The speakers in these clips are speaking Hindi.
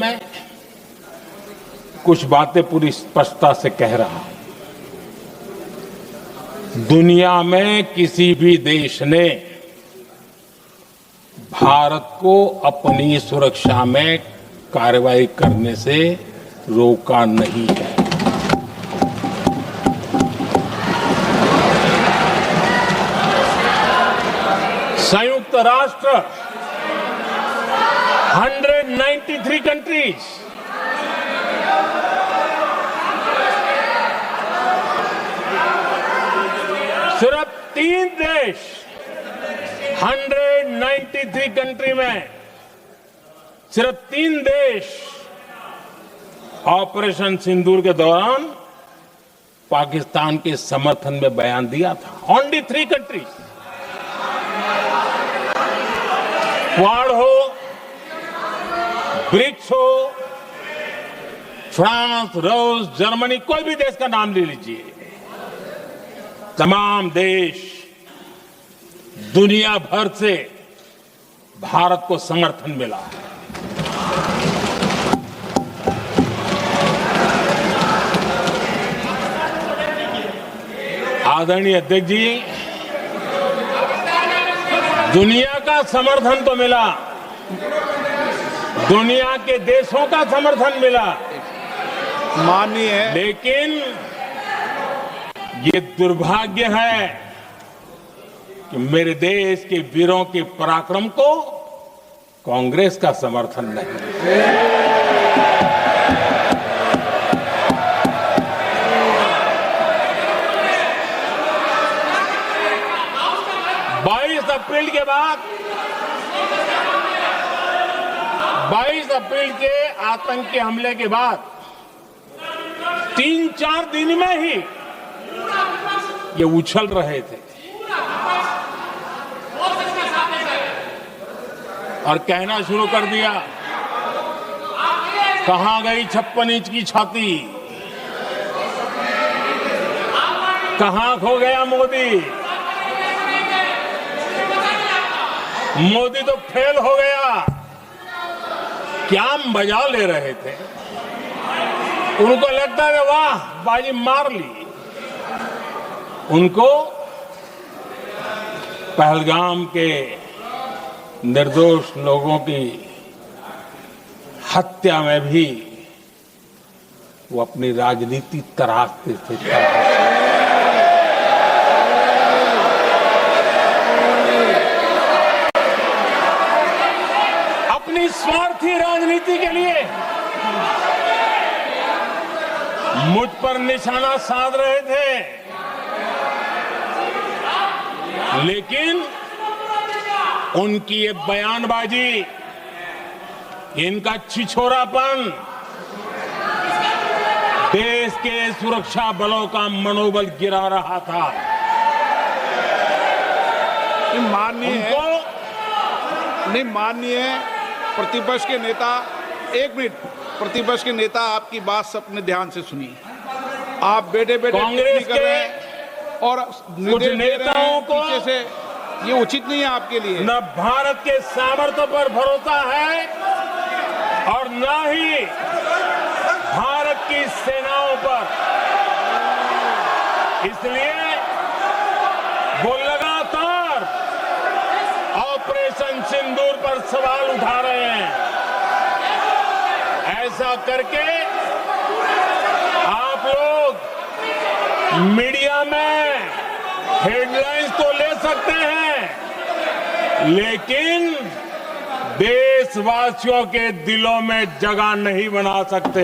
में कुछ बातें पूरी स्पष्टता से कह रहा हूं। दुनिया में किसी भी देश ने भारत को अपनी सुरक्षा में कार्रवाई करने से रोका नहीं है। संयुक्त राष्ट्र 193 कंट्रीज सिर्फ 3 देश 193 कंट्री में सिर्फ 3 देश ऑपरेशन सिंदूर के दौरान पाकिस्तान के समर्थन में बयान दिया था। Only 3 countries. क्वाड हो, ब्रिक्स हो, फ्रांस, रूस, जर्मनी, कोई भी देश का नाम ले लीजिए, तमाम देश दुनिया भर से भारत को समर्थन मिला है। आदरणीय अध्यक्ष जी, दुनिया का समर्थन तो मिला, दुनिया के देशों का समर्थन मिला, माननीय, लेकिन ये दुर्भाग्य है कि मेरे देश के वीरों के पराक्रम को कांग्रेस का समर्थन नहीं। 22 अप्रैल के बाद 22 अप्रैल के आतंकी हमले के बाद 3-4 दिन में ही ये उछल रहे थे और कहना शुरू कर दिया, कहां गई 56 इंच की छाती, कहां खो गया मोदी, मोदी तो फेल हो गया। क्या मजा ले रहे थे। उनको लगता है वाह बाजी मार ली। उनको पहलगाम के निर्दोष लोगों की हत्या में भी वो अपनी राजनीति तराशते थे। अपनी स्वार्थी राजनीति के लिए मुझ पर निशाना साध रहे थे, लेकिन उनकी ये बयानबाजी, इनका छिछोरापन देश के सुरक्षा बलों का मनोबल गिरा रहा था। माननीय प्रतिपक्ष के नेता, 1 मिनट, प्रतिपक्ष के नेता आपकी बात सबने ध्यान से सुनी। आप बेटे कांग्रेस कर रहे हैं और कुछ नेताओं को पीछे से, ये उचित नहीं है आपके लिए। न भारत के सामर्थ्य पर भरोसा है और न ही भारत की सेनाओं पर। इसलिए वो लगातार ऑपरेशन सिंदूर पर सवाल उठा रहे हैं। ऐसा करके आप लोग मीडिया में हेडलाइंस तो ले सकते हैं, लेकिन देशवासियों के दिलों में जगह नहीं बना सकते।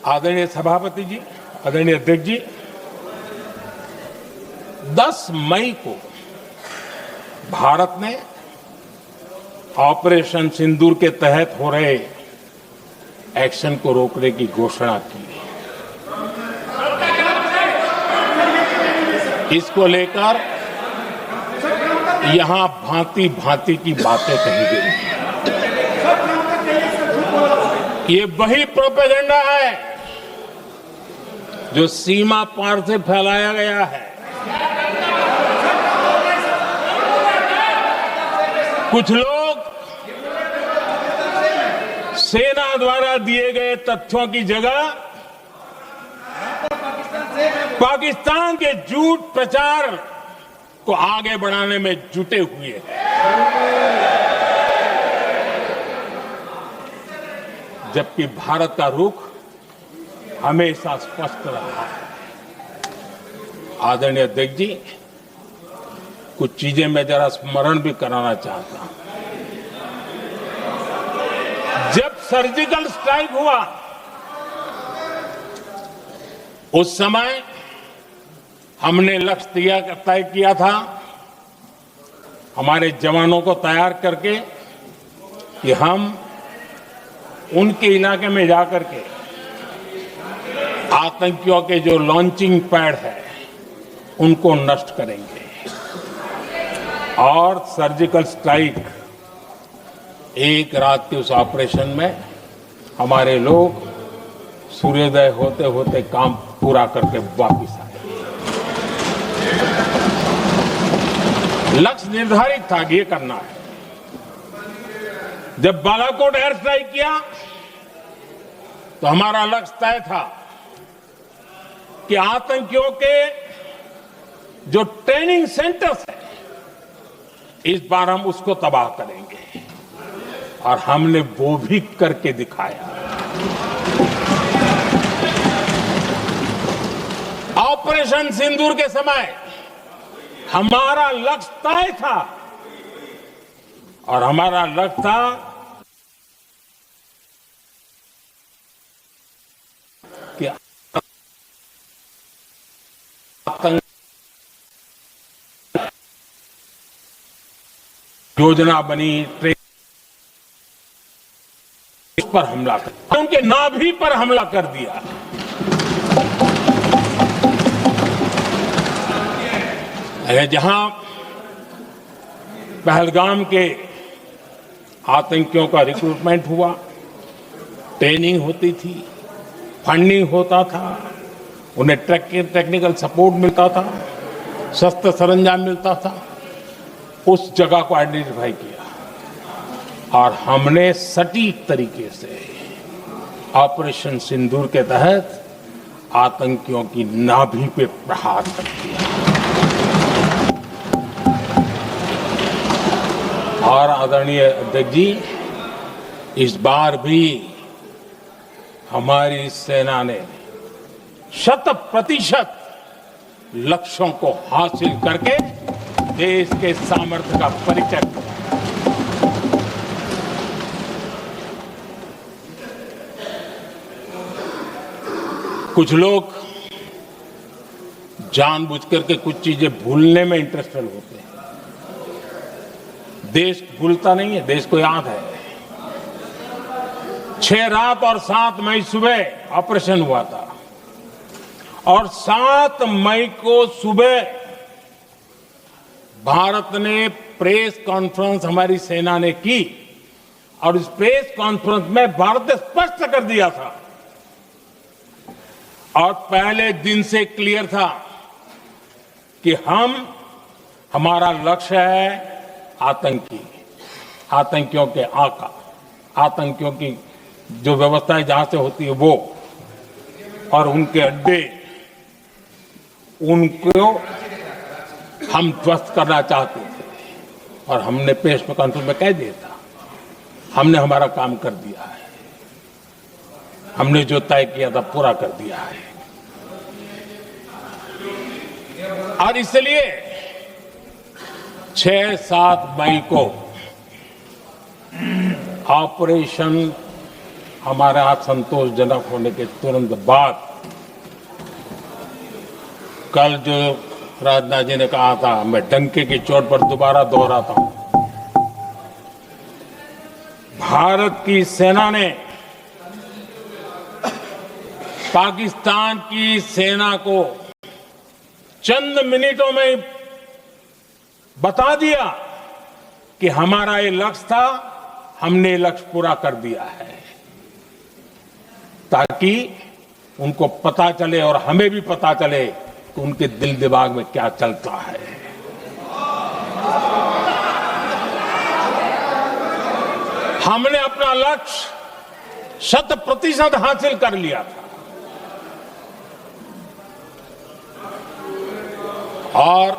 आदरणीय सभापति जी, आदरणीय अध्यक्ष जी, 10 मई को भारत ने ऑपरेशन सिंदूर के तहत हो रहे एक्शन को रोकने की घोषणा की। इसको लेकर यहां भांति भांति की बातें कही गई। ये वही प्रोपेगेंडा है जो सीमा पार से फैलाया गया है। कुछ लोग सेना द्वारा दिए गए तथ्यों की जगह पाकिस्तान के झूठ प्रचार को आगे बढ़ाने में जुटे हुए हैं, जबकि भारत का रुख हमेशा स्पष्ट रहा है। आदरणीय अध्यक्ष जी, कुछ चीजें मैं जरा स्मरण भी कराना चाहता हूं। जब सर्जिकल स्ट्राइक हुआ उस समय हमने लक्ष्य तय किया था, हमारे जवानों को तैयार करके कि हम उनके इलाके में जाकर के आतंकियों के जो लॉन्चिंग पैड है उनको नष्ट करेंगे। और सर्जिकल स्ट्राइक, एक रात के उस ऑपरेशन में हमारे लोग सूर्योदय होते होते काम पूरा करके वापस आए। लक्ष्य निर्धारित था कि ये करना है। जब बालाकोट एयर स्ट्राइक किया तो हमारा लक्ष्य तय था कि आतंकियों के जो ट्रेनिंग सेंटर्स हैं इस बार हम उसको तबाह करेंगे, और हमने वो भी करके दिखाया। ऑपरेशन सिंदूर के समय हमारा लक्ष्य तय था, और हमारा लक्ष्य था कि आतंक योजना बनी, इस पर हमला कर, उनके नाभि पर हमला कर दिया। जहां पहलगाम के आतंकियों का रिक्रूटमेंट हुआ, ट्रेनिंग होती थी, फंडिंग होता था, उन्हें टेक्निकल सपोर्ट मिलता था, शस्त्र सरंजाम मिलता था, उस जगह को आइडेंटिफाई किया और हमने सटीक तरीके से ऑपरेशन सिंदूर के तहत आतंकियों की नाभि पे प्रहार कर दिया। और आदरणीय अध्यक्ष जी, इस बार भी हमारी सेना ने 100% लक्ष्यों को हासिल करके देश के सामर्थ्य का परिचय दिया। कुछ लोग जानबूझ करके कुछ चीजें भूलने में इंटरेस्टेड होते हैं। देश भूलता नहीं है, देश को याद है। 6 रात और 7 मई सुबह ऑपरेशन हुआ था, और 7 मई को सुबह भारत ने प्रेस कॉन्फ्रेंस हमारी सेना ने की, और इस प्रेस कॉन्फ्रेंस में भारत ने स्पष्ट कर दिया था, और पहले दिन से क्लियर था कि हमारा लक्ष्य है आतंकियों के आका, आतंकियों की जो व्यवस्थाएं जहां से होती है वो, और उनके अड्डे, उनको हम ध्वस्त करना चाहते थे। और हमने प्रेस कॉन्फ्रेंस में कह दिया था, हमने हमारा काम कर दिया है, हमने जो तय किया था पूरा कर दिया है। और इसलिए 6-7 मई को ऑपरेशन हमारे हाथ संतोषजनक होने के तुरंत बाद, कल जो राजनाथ जी ने कहा था, मैं डंके की चोट पर दोबारा दोहराता हूं, भारत की सेना ने पाकिस्तान की सेना को चंद मिनटों में बता दिया कि हमारा ये लक्ष्य था, हमने लक्ष्य पूरा कर दिया है, ताकि उनको पता चले और हमें भी पता चले कि उनके दिल दिमाग में क्या चलता है। हमने अपना लक्ष्य 100% हासिल कर लिया था और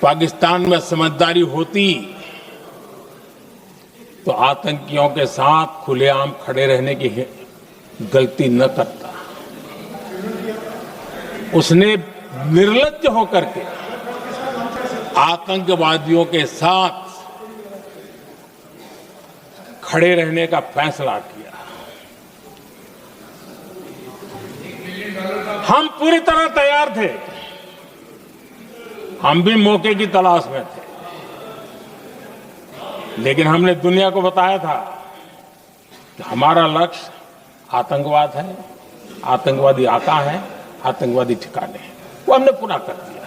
पाकिस्तान में समझदारी होती तो आतंकियों के साथ खुलेआम खड़े रहने की गलती न करता। उसने निर्लज्ज होकर के आतंकवादियों के साथ खड़े रहने का फैसला किया। हम पूरी तरह तैयार थे, हम भी मौके की तलाश में थे, लेकिन हमने दुनिया को बताया था कि हमारा लक्ष्य आतंकवाद है, आतंकवादी आता है, आतंकवादी ठिकाने हैं। वो हमने पूरा कर दिया।